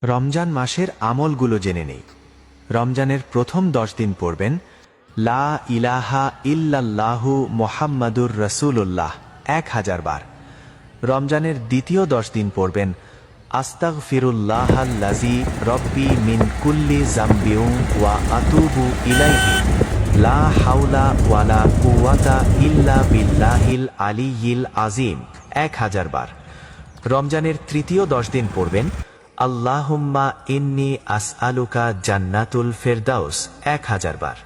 রমজান মাসের আমলগুলো জেনে নেই। রমজানের প্রথম 10 দিন পড়বেন লা ইলাহা ইল্লাল্লাহু মুহাম্মাদুর রাসূলুল্লাহ 1000 বার। রমজানের দ্বিতীয় 10 দিন পড়বেন আস্তাগফিরুল্লাহাল্লাযী রব্বি মিন কুল্লি যামবিন ওয়া আতুবু ইলাইহি লা হাওলা ওয়ালা কুওয়াতা ইল্লা বিল্লাহিল আলিয়্যিল আযীম 1000 বার। রমজানের তৃতীয় 10 দিন পড়বেন আল্লাহুম্মা ইন্নী আসআলুকা জান্নাতুল ফেরদাউস 1000 বার।